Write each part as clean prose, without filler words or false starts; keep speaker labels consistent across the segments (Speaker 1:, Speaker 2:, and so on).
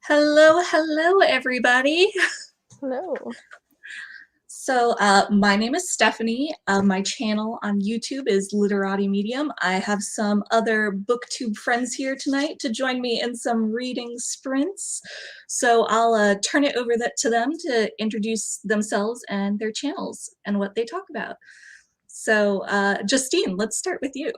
Speaker 1: Hello, hello, everybody.
Speaker 2: Hello.
Speaker 1: So, my name is Stephanie. My channel on YouTube is Literati Medium. I have some other booktube friends here tonight to join me in some reading sprints. So, I'll turn it over to them to introduce themselves and their channels and what they talk about. So, Justine, let's start with you.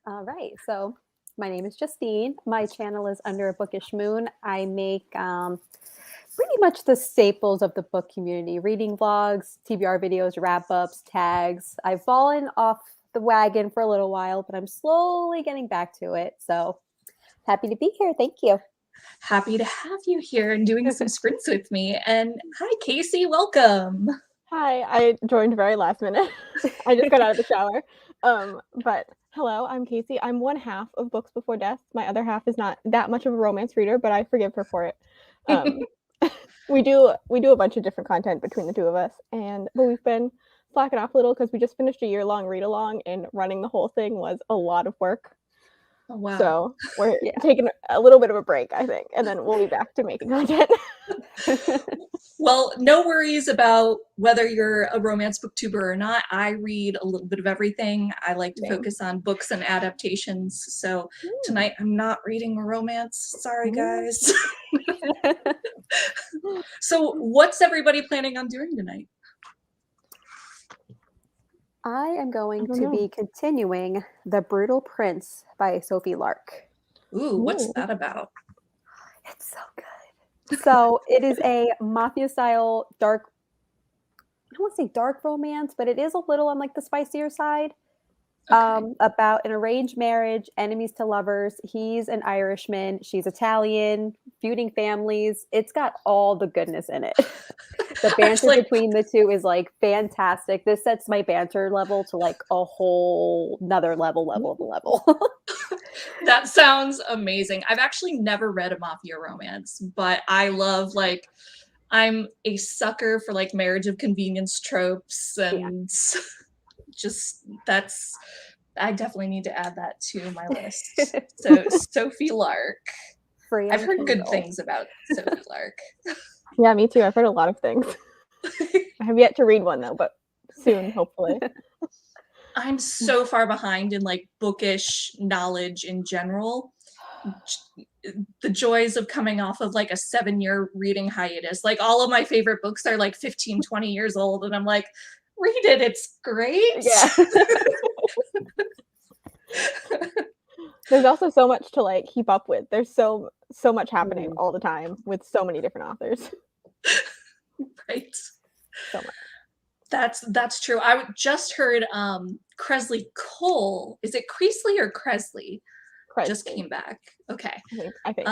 Speaker 2: All right. So my name is Justine. My channel is Under a Bookish Moon. I make pretty much the staples of the book community: reading vlogs, TBR videos, wrap ups, tags. I've fallen off the wagon for a little while, but I'm slowly getting back to it. So happy to be here. Thank you.
Speaker 1: Happy to have you here and doing some sprints with me. And hi, Casey, welcome.
Speaker 3: Hi, I joined very last minute. I just got out of the shower. But hello, I'm Casey. I'm one half of Books Before Death. My other half is not that much of a romance reader, but I forgive her for it. We do a bunch of different content between the two of us, but we've been slacking off a little because we just finished a year-long read-along, and running the whole thing was a lot of work.
Speaker 1: Oh, wow.
Speaker 3: So we're taking a little bit of a break, I think, and then we'll be back to making content.
Speaker 1: Well, no worries about whether you're a romance booktuber or not. I read a little bit of everything. I like to focus on books and adaptations. So tonight I'm not reading a romance. Sorry, guys. So what's everybody planning on doing tonight?
Speaker 2: I am going to be continuing The Brutal Prince by Sophie Lark.
Speaker 1: Ooh, what's that about?
Speaker 2: It's so good. So it is a mafia-style dark, I don't want to say dark romance, but it is a little on like the spicier side. Okay. About an arranged marriage, enemies to lovers. He's an Irishman, she's Italian, feuding families. It's got all the goodness in it. The banter between the two is like fantastic. This sets my banter level to like a whole nother level of a level.
Speaker 1: That sounds amazing. I've actually never read a mafia romance, but I love I'm a sucker for like marriage of convenience tropes and just I definitely need to add that to my list. So Sophie Lark. I've heard good things about Sophie Lark.
Speaker 3: Yeah, me too. I've heard a lot of things. I have yet to read one though, but soon, hopefully.
Speaker 1: I'm so far behind in like bookish knowledge in general. The joys of coming off of like a 7-year reading hiatus. Like all of my favorite books are like 15, 20 years old, and I'm like, read it, it's great.
Speaker 3: Yeah. There's also so much to like keep up with. There's so much happening all the time with so many different authors.
Speaker 1: Right.
Speaker 3: So much.
Speaker 1: That's true. I just heard Kresley Cole. Is it Creasley or Kresley? Just came back. Okay.
Speaker 3: I think.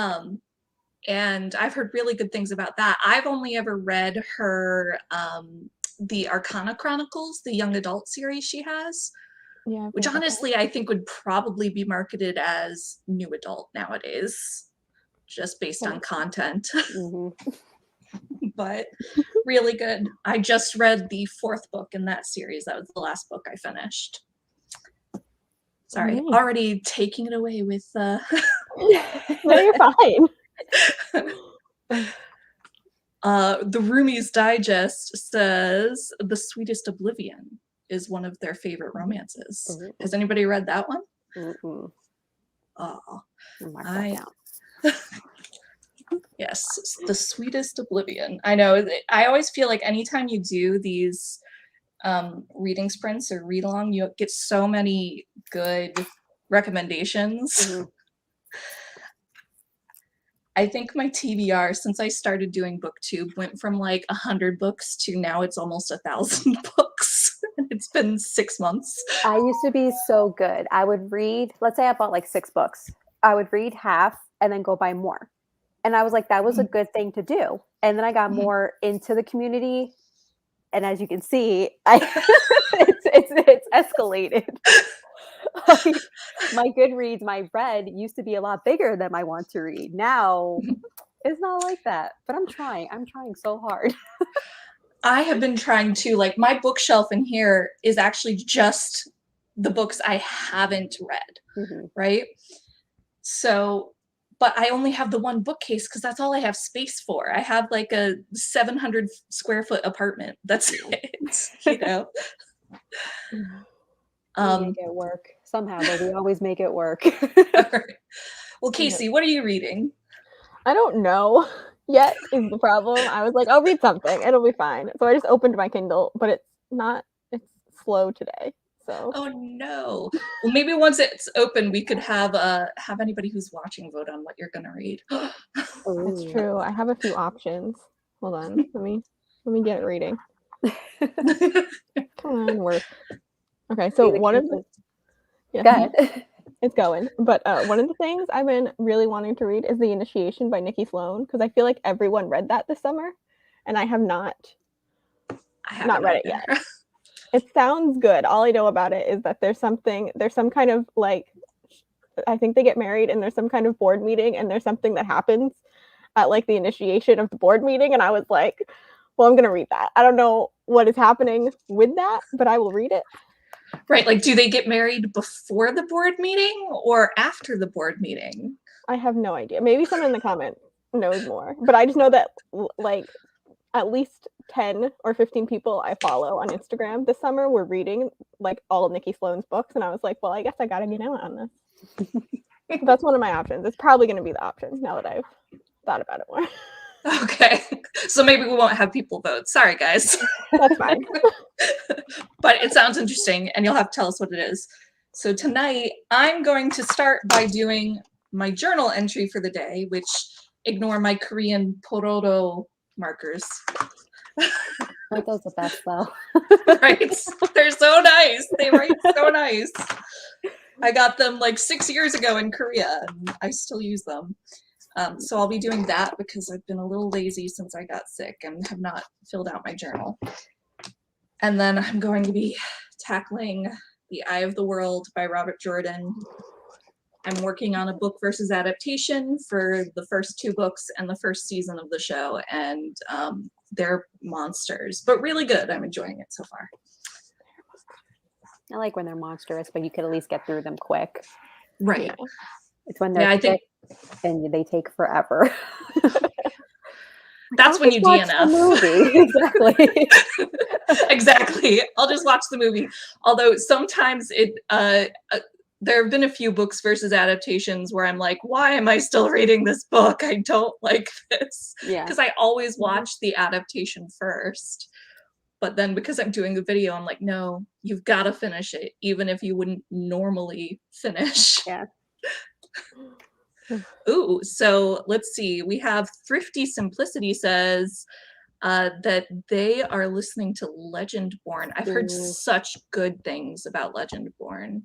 Speaker 1: And I've heard really good things about that. I've only ever read her the Arcana Chronicles, the young adult series she has. Yeah, which honestly I think would probably be marketed as new adult nowadays, just based on content. But really good. I just read the 4th book in that series. That was the last book I finished. Sorry, already taking it away with
Speaker 3: No, you're fine.
Speaker 1: The Roomies Digest says The Sweetest Oblivion is one of their favorite romances. Has anybody read that one? Oh, yes, The Sweetest Oblivion. I know. I always feel like anytime you do these reading sprints or read along, you get so many good recommendations. I think my TBR, since I started doing booktube, went from like 100 books to now it's almost 1,000 books. It's been 6 months.
Speaker 2: I used to be so good. I would read, let's say I bought like 6 books. I would read half and then go buy more. And I was like, that was a good thing to do. And then I got more into the community. And as you can see, it's escalated. Like, my Goodreads, my read used to be a lot bigger than my want to read. Now it's not like that, but I'm trying so hard.
Speaker 1: I have been trying to, like, my bookshelf in here is actually just the books I haven't read, right? So but I only have the one bookcase because that's all I have space for. I have like a 700 square foot apartment. That's it, you know?
Speaker 2: We make it work somehow, but we always make it work.
Speaker 1: Well, Casey, what are you reading?
Speaker 3: I don't know yet is the problem. I was like, I'll read something. It'll be fine. So I just opened my Kindle, but it's slow today. So.
Speaker 1: Oh no. Well, maybe once it's open, we could have anybody who's watching vote on what you're gonna read.
Speaker 3: That's true. I have a few options. Hold on. Let me get it reading. Come on, work. Okay, so one of the
Speaker 2: Go ahead.
Speaker 3: It's going. But one of the things I've been really wanting to read is The Initiation by Nikki Sloan, because I feel like everyone read that this summer, and I have not read it yet. It sounds good. All I know about it is that there's some kind of like, I think they get married and there's some kind of board meeting and there's something that happens at like the initiation of the board meeting. And I was like, well, I'm going to read that. I don't know what is happening with that, but I will read it.
Speaker 1: Right. Like, do they get married before the board meeting or after the board meeting?
Speaker 3: I have no idea. Maybe someone in the comments knows more, but I just know that like at least 10 or 15 people I follow on Instagram this summer were reading like all of Nikki Sloan's books. And I was like, well, I guess I got to get in on this. That's one of my options. It's probably going to be the option now that I've thought about it more.
Speaker 1: Okay. So maybe we won't have people vote. Sorry, guys.
Speaker 3: That's fine.
Speaker 1: But it sounds interesting and you'll have to tell us what it is. So tonight I'm going to start by doing my journal entry for the day, which ignore my Korean Porodo markers.
Speaker 2: Aren't those the best though?
Speaker 1: Right? They're so nice. They write so nice. I got them like 6 years ago in Korea and I still use them. So I'll be doing that because I've been a little lazy since I got sick and have not filled out my journal. And then I'm going to be tackling The Eye of the World by Robert Jordan. I'm working on a book versus adaptation for the first 2 books and the first season of the show, and they're monsters, but really good. I'm enjoying it so far.
Speaker 2: I like when they're monstrous, but you could at least get through them quick.
Speaker 1: Right.
Speaker 2: Yeah. It's when they're thick and they take forever.
Speaker 1: That's when you DNF.
Speaker 2: The movie. Exactly.
Speaker 1: Exactly. I'll just watch the movie. Although sometimes there have been a few books versus adaptations where I'm like, why am I still reading this book? I don't like this.
Speaker 2: Yeah.
Speaker 1: Because I always watch the adaptation first. But then because I'm doing the video, I'm like, no, you've got to finish it, even if you wouldn't normally finish.
Speaker 2: Yeah.
Speaker 1: Ooh, so let's see. We have Thrifty Simplicity says that they are listening to Legendborn. I've heard such good things about Legendborn.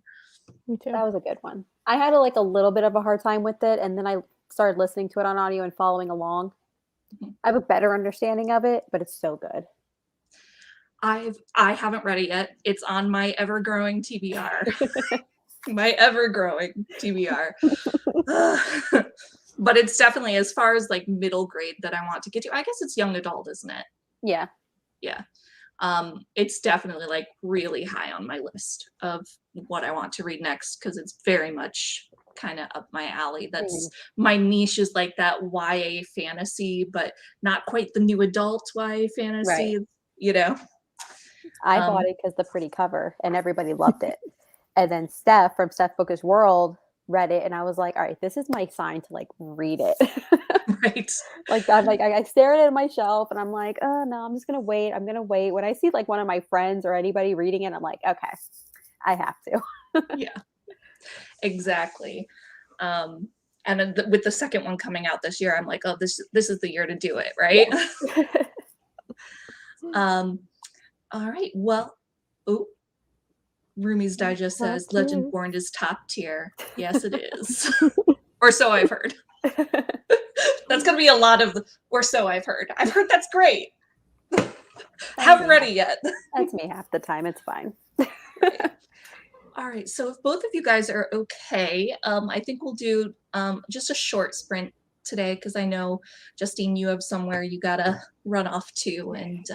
Speaker 3: Me too.
Speaker 2: That was a good one. I had a little bit of a hard time with it, and then I started listening to it on audio and following along. I have a better understanding of it, but it's so good.
Speaker 1: I haven't read it yet. It's on my ever-growing TBR. My ever-growing TBR. But it's definitely, as far as like middle grade that I want to get to, I guess it's young adult, isn't it?
Speaker 2: Yeah.
Speaker 1: Yeah. It's definitely like really high on my list of what I want to read next because it's very much kind of up my alley. That's my niche, is like that YA fantasy, but not quite the new adult YA fantasy, you know?
Speaker 2: I bought it because the pretty cover and everybody loved it. And then Steph from Steph Bookish World read it and I was like, all right, this is my sign to like read it.
Speaker 1: Right.
Speaker 2: Like I'm like, I stare at it on my shelf and I'm like, oh no, I'm just gonna wait. I'm gonna wait. When I see like one of my friends or anybody reading it, I'm like, okay, I have to.
Speaker 1: Yeah, exactly. And then with the second one coming out this year, I'm like, oh, this is the year to do it, right? Yeah. All right. Well, Rumi's Digest says Legendborn is top tier. Yes, it is. Or so I've heard. That's going to be a lot of, or so I've heard. I've heard that's great. Haven't read it yet.
Speaker 2: That's me half the time. It's fine.
Speaker 1: Right. All right. So if both of you guys are okay, I think we'll do just a short sprint today because I know, Justine, you have somewhere you got to run off to. And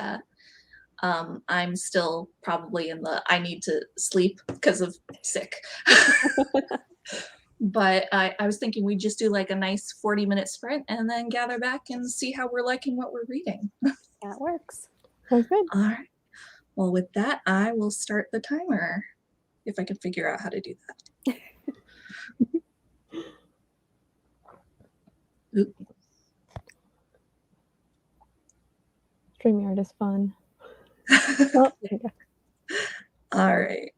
Speaker 1: I'm still probably in the I need to sleep because of sick. But I was thinking we'd just do like a nice 40-minute sprint and then gather back and see how we're liking what we're reading.
Speaker 2: That works.
Speaker 3: Sounds good.
Speaker 1: All right. Well, with that, I will start the timer if I can figure out how to do that. Oop.
Speaker 3: StreamYard is fun. Oh, there you go.
Speaker 1: All right.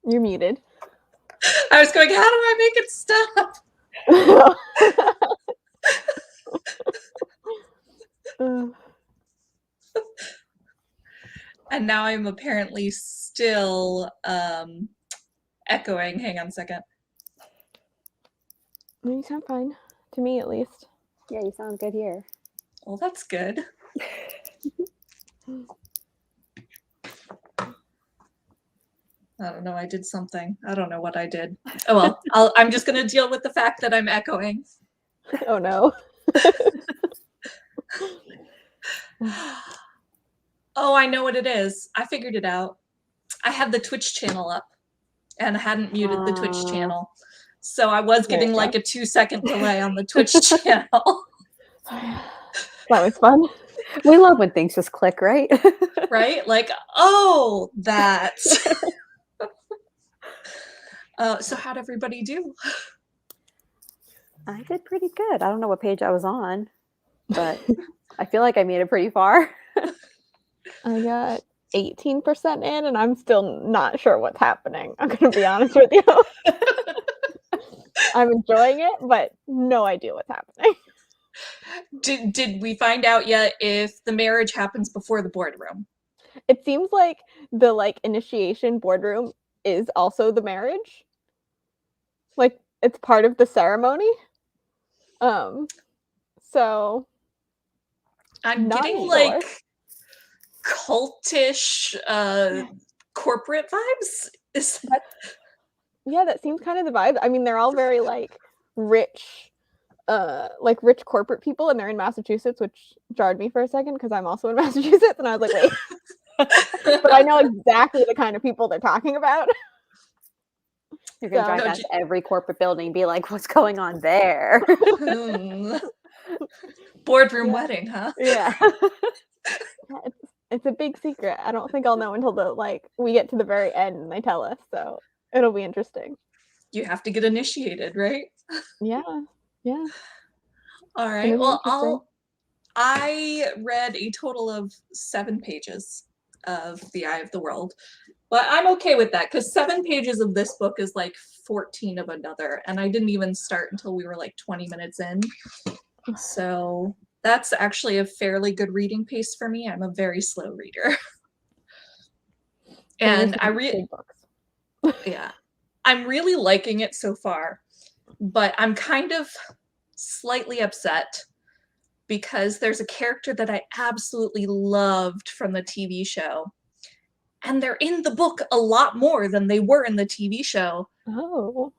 Speaker 3: You're muted.
Speaker 1: I was going, how do I make it stop? And now I'm apparently still echoing. Hang on a second.
Speaker 3: You sound fine. To me, at least.
Speaker 2: Yeah, you sound good here.
Speaker 1: Well, that's good. I don't know. I did something. I don't know what I did. Oh, well, I'm just going to deal with the fact that I'm echoing.
Speaker 3: Oh, no.
Speaker 1: Oh, I know what it is. I figured it out. I had the Twitch channel up and I hadn't muted the Twitch channel. So I was getting like a 2-second delay on the Twitch channel.
Speaker 3: That was fun.
Speaker 2: We love when things just click, right?
Speaker 1: Right? Like, oh, that. So how'd everybody do?
Speaker 2: I did pretty good. I don't know what page I was on, but I feel like I made it pretty far.
Speaker 3: I got 18% in, and I'm still not sure what's happening. I'm going to be honest with you. I'm enjoying it, but no idea what's happening.
Speaker 1: Did we find out yet if the marriage happens before the boardroom?
Speaker 3: It seems like the initiation boardroom is also the marriage. Like it's part of the ceremony. So
Speaker 1: I'm getting like cultish corporate vibes.
Speaker 3: Yeah, that seems kind of the vibe. I mean, they're all very rich rich corporate people, and they're in Massachusetts, which jarred me for a second because I'm also in Massachusetts, and I was like, wait. But I know exactly the kind of people they're talking about.
Speaker 2: You're going to drive past every corporate building and be like, what's going on there?
Speaker 1: Boardroom wedding, huh?
Speaker 3: Yeah. It's a big secret. I don't think I'll know until we get to the very end and they tell us. So it'll be interesting.
Speaker 1: You have to get initiated, right?
Speaker 3: Yeah. Yeah.
Speaker 1: All right. Well, I read a total of 7 pages of The Eye of the World. But I'm okay with that because 7 pages of this book is like 14 of another. And I didn't even start until we were like 20 minutes in. So that's actually a fairly good reading pace for me. I'm a very slow reader. And I read books. Yeah. I'm really liking it so far. But I'm kind of slightly upset because there's a character that I absolutely loved from the TV show. And they're in the book a lot more than they were in the TV show.
Speaker 3: Oh.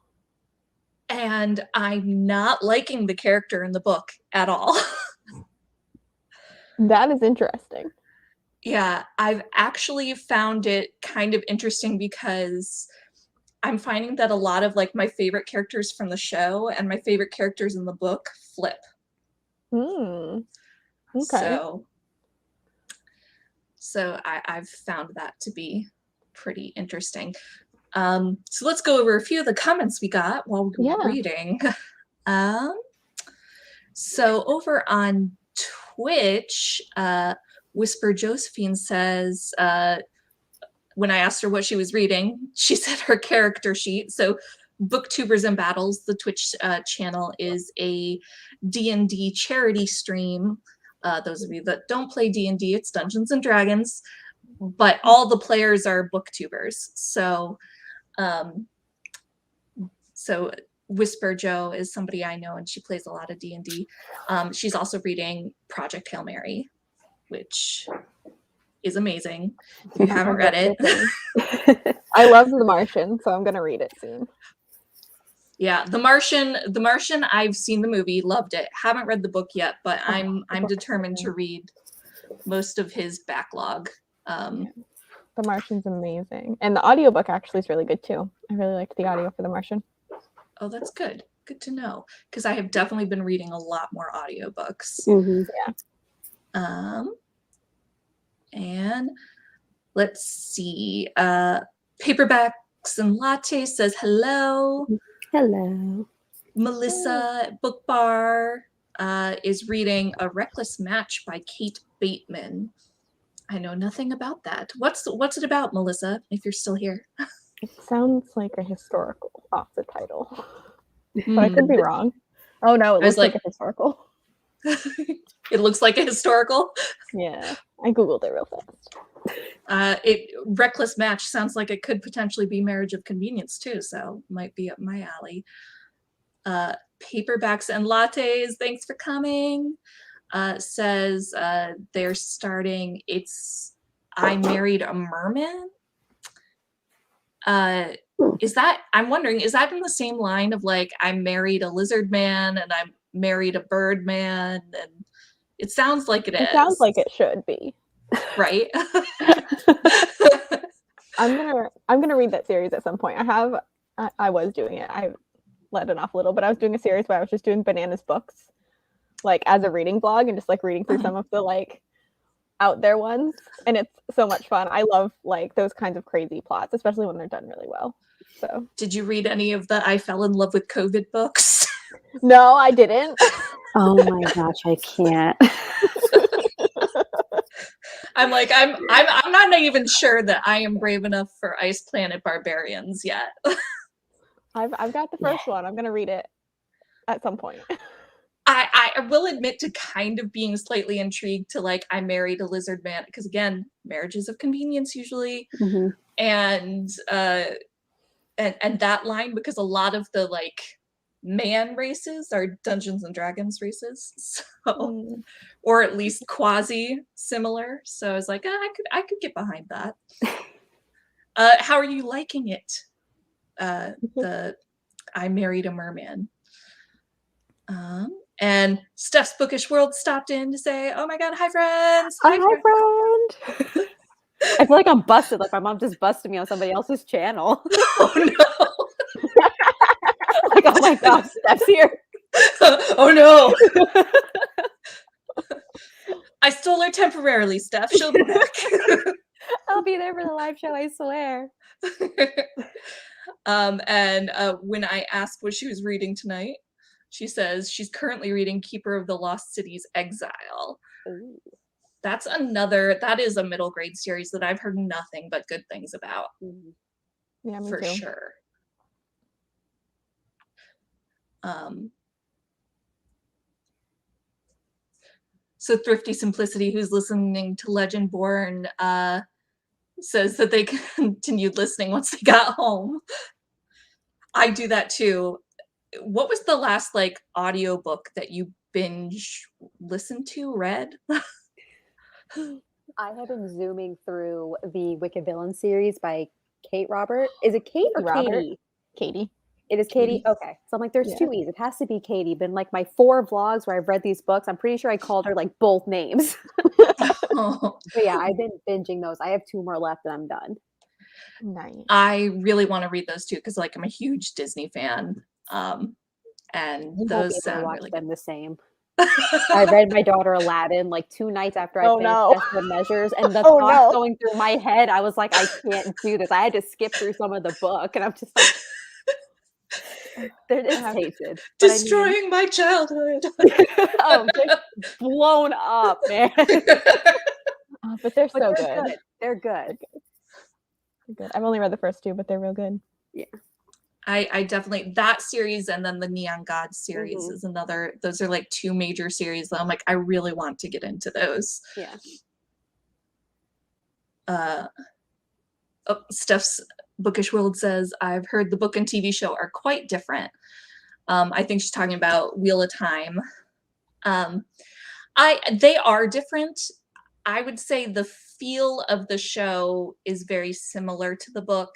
Speaker 1: And I'm not liking the character in the book at all.
Speaker 3: That is interesting.
Speaker 1: Yeah, I've actually found it kind of interesting because I'm finding that a lot of my favorite characters from the show and my favorite characters in the book flip.
Speaker 3: Okay.
Speaker 1: So I've found that to be pretty interesting. So let's go over a few of the comments we got while we were reading. So over on Twitch, Whisper Josephine says, when I asked her what she was reading, she said her character sheet. So Booktubers and Battles, the Twitch channel, is a D&D charity stream. Those of you that don't play D&D, it's Dungeons and Dragons, but all the players are booktubers. So, Whisper Jo is somebody I know, and she plays a lot of D&D. She's also reading Project Hail Mary, which is amazing. If you haven't read it.
Speaker 3: I love The Martian, so I'm going to read it soon.
Speaker 1: Yeah, The Martian, I've seen the movie, loved it. Haven't read the book yet, but I'm determined to read most of his backlog.
Speaker 3: The Martian's amazing. And the audiobook actually is really good too. I really liked the audio for The Martian.
Speaker 1: Oh, that's good. Good to know. Because I have definitely been reading a lot more audiobooks.
Speaker 3: Mm-hmm. Yeah.
Speaker 1: And let's see. Paperbacks and Latte says hello.
Speaker 2: Hello.
Speaker 1: Melissa at Book Bar is reading A Reckless Match by Kate Bateman. I know nothing about that. What's it about, Melissa, if you're still here?
Speaker 3: It sounds like a historical off the title, but I could be wrong. Oh no, it
Speaker 1: I was
Speaker 3: looks like
Speaker 1: like-
Speaker 3: a historical.
Speaker 1: It looks like a historical.
Speaker 3: Yeah, I googled it real fast.
Speaker 1: Reckless Match sounds like it could potentially be Marriage of Convenience too, so might be up my alley. Paperbacks and Lattes, thanks for coming. Says they're starting I Married a Merman. I'm wondering, is that in the same line of like I married a lizard man and I married a bird man? And it sounds like it is.
Speaker 3: It sounds like it should be.
Speaker 1: Right?
Speaker 3: I'm gonna read that series at some point. I was doing it. I let it off a little, but I was doing a series where I was just doing Bananas books, like as a reading blog, and just like reading through some of the like out there ones, and it's so much fun. I love like those kinds of crazy plots, especially when they're done really well. So,
Speaker 1: did you read any of the I Fell in Love with COVID books?
Speaker 3: No, I didn't.
Speaker 2: Oh my gosh, I can't.
Speaker 1: I'm like, I'm not even sure that I am brave enough for Ice Planet Barbarians yet.
Speaker 3: I've got the first one. I'm gonna read it at some point.
Speaker 1: I will admit to kind of being slightly intrigued to like I Married a Lizard Man, because again, marriages of convenience usually, and that line, because a lot of the like man races are Dungeons and Dragons races, so or at least quasi similar. So I was like, I could get behind that. How are you liking it? The I Married a Merman. And Steph's Bookish World stopped in to say, "Oh my God, hi friends!
Speaker 2: Hi friend! I feel like I'm busted. Like my mom just busted me on somebody else's channel.
Speaker 1: Oh no!
Speaker 2: Like, oh my gosh, Steph's here.
Speaker 1: Oh no! I stole her temporarily, Steph. She'll be back.
Speaker 2: I'll be there for the live show, I swear.
Speaker 1: And when I asked what she was reading tonight, she says she's currently reading Keeper of the Lost City's Exile.
Speaker 2: Ooh.
Speaker 1: That is a middle grade series that I've heard nothing but good things about.
Speaker 3: Yeah, me
Speaker 1: for
Speaker 3: too.
Speaker 1: sure. So Thrifty Simplicity, who's listening to Legend Born, says that they continued listening once they got home. I do that too. What was the last like audiobook that you binge listened to, read?
Speaker 2: I have been zooming through the Wicked Villain series by Kate Robert. Is it Kate or Katie?
Speaker 3: Katie.
Speaker 2: It is Katie? Okay. So I'm like, there's two E's. It has to be Katie. But in like my 4 vlogs where I've read these books, I'm pretty sure I called her like both names.
Speaker 1: Oh.
Speaker 2: But yeah, I've been binging those. I have 2 more left and I'm done.
Speaker 3: Nice.
Speaker 1: I really want to read those too because like I'm a huge Disney fan. And
Speaker 2: You
Speaker 1: those
Speaker 2: sound
Speaker 1: sound
Speaker 2: watch
Speaker 1: really
Speaker 2: them
Speaker 1: good.
Speaker 2: the same. I read my daughter Aladdin like 2 nights after I finished Desperate Measures, and the thoughts going through my head, I was like, I can't do this. I had to skip through some of the book, and I'm just like, they're tainted.
Speaker 1: Destroying my childhood.
Speaker 2: Oh, just blown up, man.
Speaker 3: But they're so good.
Speaker 2: They're good.
Speaker 3: They're good. I've only read the first 2, but they're real good.
Speaker 2: Yeah.
Speaker 1: I definitely, that series and then the Neon Gods series is another, those are like 2 major series that I'm like, I really want to get into those.
Speaker 2: Yeah.
Speaker 1: Steph's Bookish World says, I've heard the book and TV show are quite different. I think she's talking about Wheel of Time. They are different. I would say the feel of the show is very similar to the book.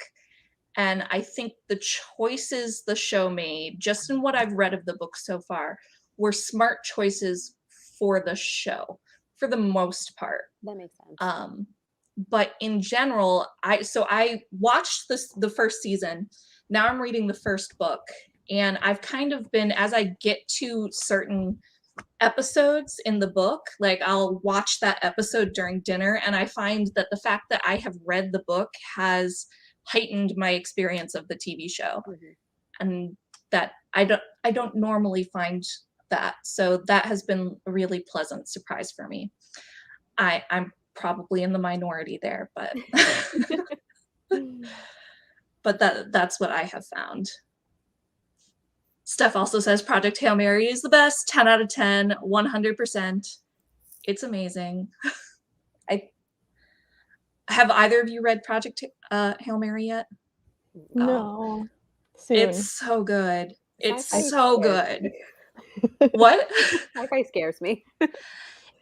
Speaker 1: And I think the choices the show made, just in what I've read of the book so far, were smart choices for the show, for the most part.
Speaker 2: That makes sense.
Speaker 1: But in general, I watched the first season. Now I'm reading the first book, and I've kind of been, as I get to certain episodes in the book, like I'll watch that episode during dinner, and I find that the fact that I have read the book has heightened my experience of the TV show, and that I don't normally find that. So that has been a really pleasant surprise for me. I'm probably in the minority there, but but that's what I have found. Steph also says Project Hail Mary is the best. 10 out of 10, 100%. It's amazing. Have either of you read Project Hail Mary yet?
Speaker 3: No. Soon.
Speaker 1: It's so good. It's
Speaker 2: Sci-fi
Speaker 1: so
Speaker 2: scares
Speaker 1: good.
Speaker 2: me.
Speaker 1: What?
Speaker 2: Sci-fi scares me.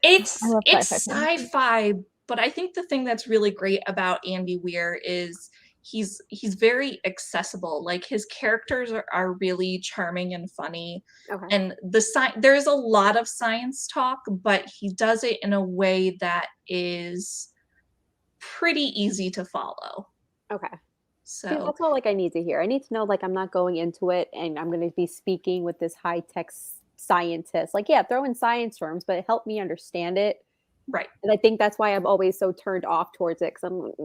Speaker 1: It's
Speaker 3: I love
Speaker 1: sci-fi,
Speaker 3: sci-fi.
Speaker 1: but I think the thing that's really great about Andy Weir is he's very accessible. Like his characters are really charming and funny.
Speaker 2: Okay.
Speaker 1: And there's a lot of science talk, but he does it in a way that is pretty easy to follow.
Speaker 2: Okay.
Speaker 1: So
Speaker 2: See, that's all like I need to hear. I need to know like I'm not going into it and I'm going to be speaking with this high-tech scientist. Like, yeah, throw in science terms, but help me understand it.
Speaker 1: right.
Speaker 2: And I think that's why I'm always so turned off towards it because I'm like,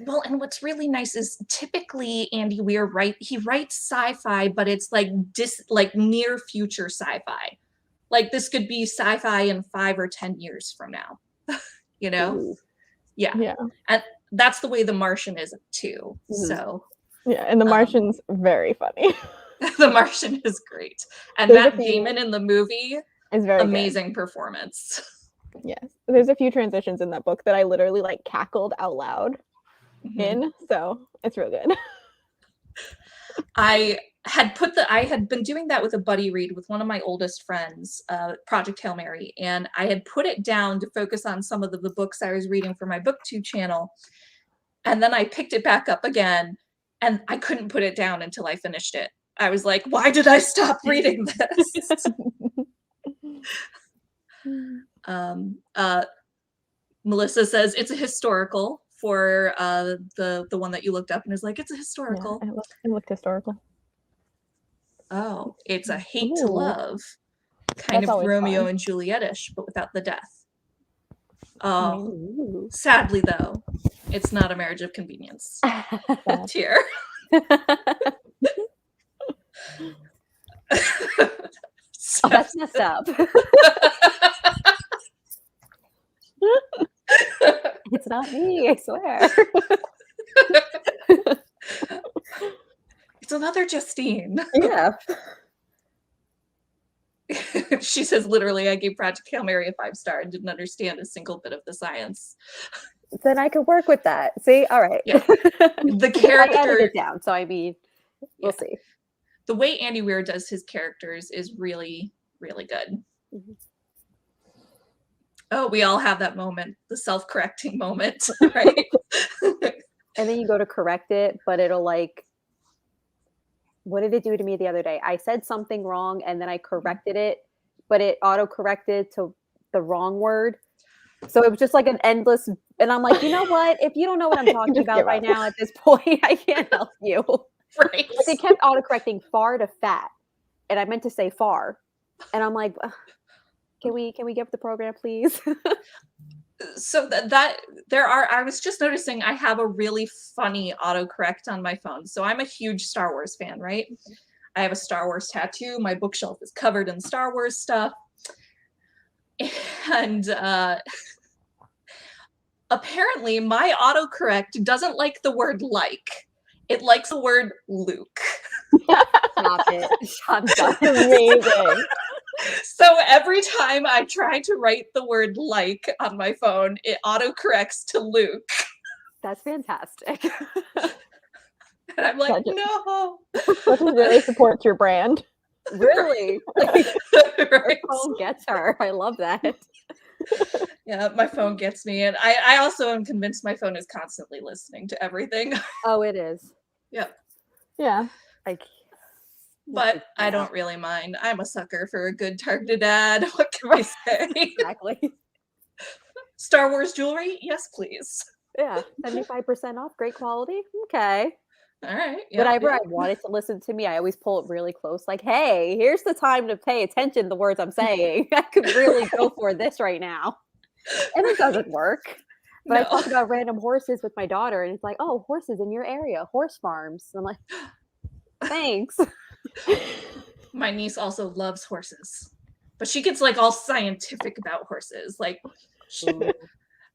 Speaker 1: Well, and what's really nice is typically Andy Weir writes sci-fi, but it's like near future sci-fi. Like this could be sci-fi in 5 or 10 years from now. You know?
Speaker 2: Ooh.
Speaker 1: Yeah.
Speaker 3: Yeah.
Speaker 1: And that's the way The Martian is too.
Speaker 2: Mhm.
Speaker 1: So
Speaker 3: Yeah, and The Martian's very funny.
Speaker 1: The Martian is great. And
Speaker 3: There's a
Speaker 1: Matt
Speaker 3: few-
Speaker 1: Damon in the movie,
Speaker 3: It's very
Speaker 1: amazing performance.
Speaker 3: good. Yes. There's a few transitions in that book that I literally like cackled out loud
Speaker 1: Mhm.
Speaker 3: in, so it's real good.
Speaker 1: I had been doing that with a buddy read with one of my oldest friends, Project Hail Mary, and I had put it down to focus on some of the books I was reading for my booktube channel. And then I picked it back up again, and I couldn't put it down until I finished it. I was like, why did I stop reading this? Melissa says it's a historical for the one that you looked up and is like, it's a historical.
Speaker 3: Yeah, it looked historical.
Speaker 1: Oh, it's a hate to
Speaker 3: Ooh.
Speaker 1: love, kind
Speaker 3: That's
Speaker 1: of
Speaker 3: always
Speaker 1: Romeo
Speaker 3: fun.
Speaker 1: and Juliet-ish, but without the death. Oh,
Speaker 2: Ooh.
Speaker 1: sadly though, it's not a marriage of convenience.
Speaker 3: Sad.
Speaker 1: Tear.
Speaker 2: Oh, that's messed up. It's not me, I swear.
Speaker 1: It's another Justine.
Speaker 2: Yeah.
Speaker 1: She says, literally, I gave Project Hail Mary a 5-star and didn't understand a single bit of the science.
Speaker 2: Then I could work with that. See, all right.
Speaker 1: Yeah. The character,
Speaker 2: I edited it down, so I mean, we'll see.
Speaker 1: The way Andy Weir does his characters is really, really good.
Speaker 2: Mhm.
Speaker 1: Oh, we all have that moment, the self-correcting moment, right?
Speaker 2: And then you go to correct it, but it'll like, what did it do to me the other day? I said something wrong and then I corrected it, but it auto-corrected to the wrong word. So it was just like an endless, and I'm like, you know what? If you don't know what I'm talking
Speaker 3: Just
Speaker 2: about
Speaker 3: give
Speaker 2: right
Speaker 3: up.
Speaker 2: now at this point, I can't help you.
Speaker 1: Right.
Speaker 2: But they kept auto-correcting far to fat, and I meant to say far, and I'm like, "Ugh, can we get with the program, please?"
Speaker 1: So I was just noticing I have a really funny autocorrect on my phone. So I'm a huge Star Wars fan, right? I have a Star Wars tattoo. My bookshelf is covered in Star Wars stuff. And apparently my autocorrect doesn't like the word like. It likes the word Luke.
Speaker 2: Stop it. I'm done.
Speaker 3: Amazing.
Speaker 1: So every time I try to write the word like on my phone, it autocorrects to Luke.
Speaker 2: That's fantastic.
Speaker 1: And I'm like,
Speaker 3: Gotcha.
Speaker 1: no.
Speaker 3: That just really supports your brand.
Speaker 2: Really? Like,
Speaker 1: Right.
Speaker 2: phone gets her. I love that.
Speaker 1: Yeah, my phone gets me. And I also am convinced my phone is constantly listening to everything.
Speaker 2: Oh, it is.
Speaker 1: Yep.
Speaker 3: Yeah.
Speaker 2: Like,
Speaker 1: But I don't really mind. I'm a sucker for a good targeted ad. What can I say?
Speaker 2: exactly.
Speaker 1: Star Wars jewelry? Yes, please.
Speaker 2: Yeah, 75% off, great quality. Okay.
Speaker 1: All right. Yep,
Speaker 2: Whenever
Speaker 1: yep.
Speaker 2: I want it to listen to me, I always pull it really close. Like, hey, here's the time to pay attention to the words I'm saying. I could really go for this right now. And it doesn't work. But I
Speaker 1: No.
Speaker 2: talk about random horses with my daughter, and it's like, oh, horses in your area, horse farms. And I'm like, thanks.
Speaker 1: My niece also loves horses, but she gets like all scientific about horses. Like,
Speaker 2: Ooh.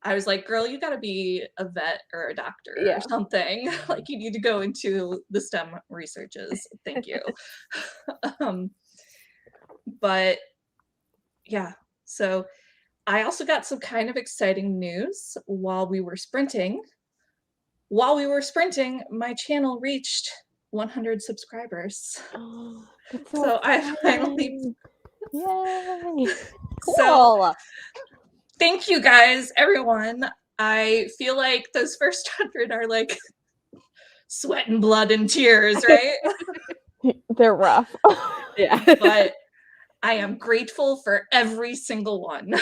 Speaker 1: I was like, girl, you gotta be a vet or a doctor
Speaker 2: Yeah.
Speaker 1: or something. Like you need to go into the STEM researches. Thank you. But yeah, so I also got some kind of exciting news while we were sprinting. While we were sprinting, my channel reached 100 subscribers.
Speaker 3: Oh, that's
Speaker 1: So I finally,
Speaker 3: exciting. Yay!
Speaker 1: so
Speaker 2: Cool.
Speaker 1: thank you guys, everyone. I feel like those first 100 are like sweat and blood and tears, right?
Speaker 3: They're rough.
Speaker 2: Yeah.
Speaker 1: But I am grateful for every single one.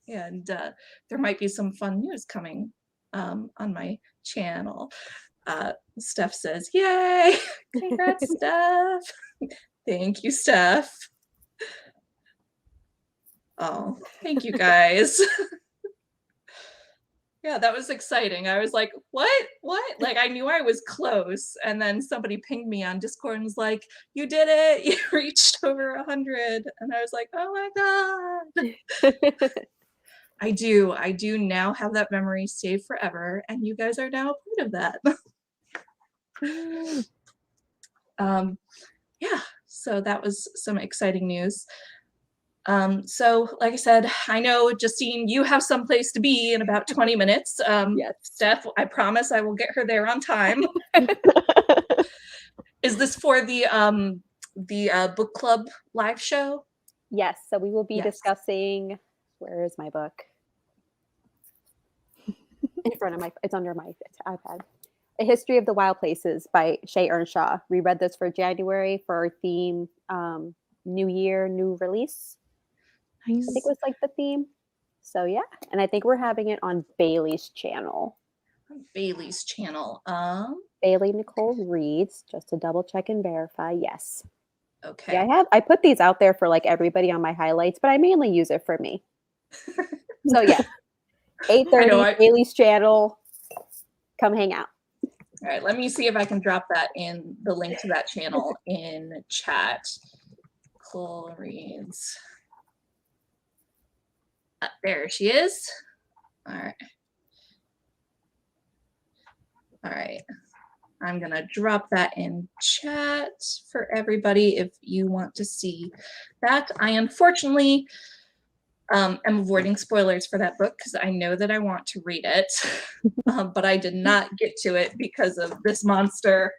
Speaker 1: And there might be some fun news coming on my channel. Steph says, yay! Congrats, Steph. Thank you, Steph. Oh, thank you guys. Yeah, that was exciting. I was like, what? Like, I knew I was close. And then somebody pinged me on Discord and was like, you did it. You reached over 100. And I was like, oh my God. I do now have that memory saved forever. And you guys are now a part of that. Yeah, so that was some exciting news. So like I said, I know, Justine, you have someplace to be in about 20 minutes.
Speaker 2: Yes.
Speaker 1: Steph, I promise I will get her there on time. Is this for the book club live show?
Speaker 2: Yes. So we will be
Speaker 1: Yes.
Speaker 2: discussing, where is my book? In front of it's under my iPad. A History of the Wild Places by Shay Earnshaw. We read this for January for our theme, New Year, New Release.
Speaker 1: Nice.
Speaker 2: I think was like the theme. So yeah, and I think we're having it on Bailey's channel.
Speaker 1: Bailey's channel.
Speaker 2: Bailey Nicole Reads, just to double check and verify. Yes.
Speaker 1: Okay.
Speaker 2: Yeah, I put these out there for like everybody on my highlights, but I mainly use it for me. So yeah, 8:30 Bailey's channel. Come hang out.
Speaker 1: All right, let me see if I can drop that in the link to that channel in chat. Nicole Reads. There she is. All right. All right. I'm going to drop that in chat for everybody if you want to see that. I unfortunately am avoiding spoilers for that book because I know that I want to read it, but I did not get to it because of this monster.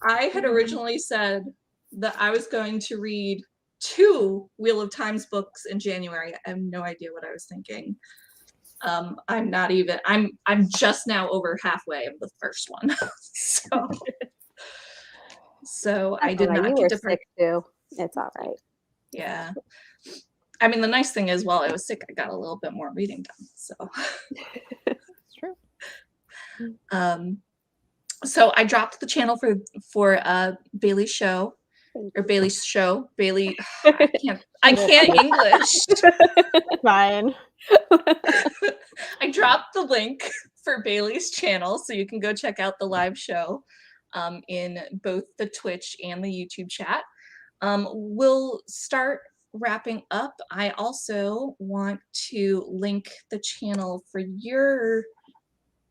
Speaker 1: I had originally said that I was going to read 2 Wheel of Times books in January. I have no idea what I was thinking. I'm not even, I'm just now over halfway of the first one. So I did not get to
Speaker 2: sick too. It's all right.
Speaker 1: Yeah. I mean, the nice thing is while I was sick, I got a little bit more reading done. So
Speaker 3: It's true.
Speaker 1: So I dropped the channel for Bailey's show. Or Bailey's show. Bailey, I can't English.
Speaker 3: Fine.
Speaker 1: I dropped the link for Bailey's channel, so you can go check out the live show in both the Twitch and the YouTube chat. We'll start wrapping up. I also want to link the channel for your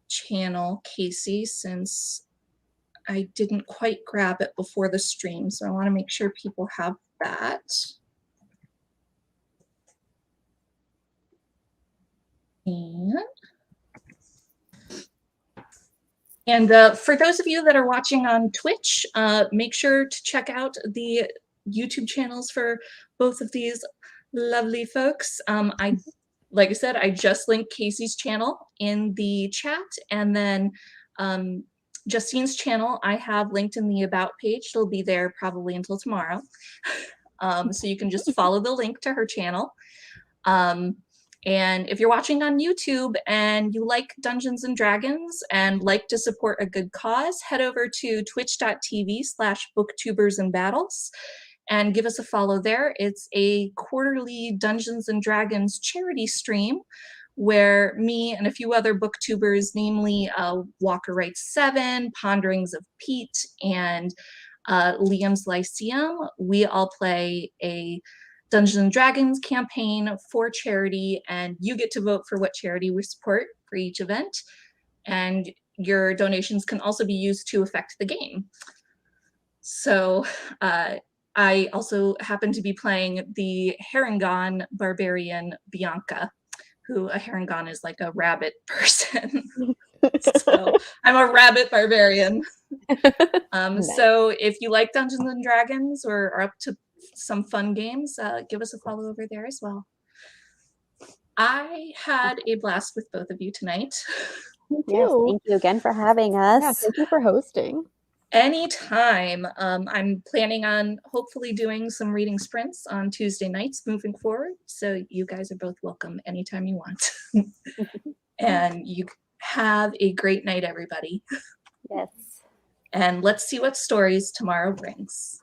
Speaker 1: channel, Casey, since I didn't quite grab it before the stream, so I want to make sure people have that. And for those of you that are watching on Twitch, make sure to check out the YouTube channels for both of these lovely folks. Like I said, I just linked Casey's channel in the chat, and then Justine's channel I have linked in the About page. It'll be there probably until tomorrow. So you can just follow the link to her channel. And if you're watching on YouTube and you like Dungeons and Dragons and like to support a good cause, head over to twitch.tv/booktubersandbattles and give us a follow there. It's a quarterly Dungeons and Dragons charity stream where me and a few other booktubers, namely Walker Writes 7, Ponderings of Pete, and Liam's Lyceum, we all play a Dungeons and Dragons campaign for charity, and you get to vote for what charity we support for each event. And your donations can also be used to affect the game. So I also happen to be playing the Harengon barbarian Bianca, who a Harengon is like a rabbit person. So I'm a rabbit barbarian.
Speaker 2: Nice.
Speaker 1: So if you like Dungeons and Dragons or are up to some fun games, give us a follow over there as well. I had a blast with both of you tonight.
Speaker 3: Me
Speaker 2: Yes,
Speaker 3: too.
Speaker 2: thank you again for having us.
Speaker 3: Yeah, thank you for hosting.
Speaker 1: Anytime. I'm planning on hopefully doing some reading sprints on Tuesday nights moving forward. So you guys are both welcome anytime you want. And you have a great night, everybody.
Speaker 2: Yes.
Speaker 1: And let's see what stories tomorrow brings.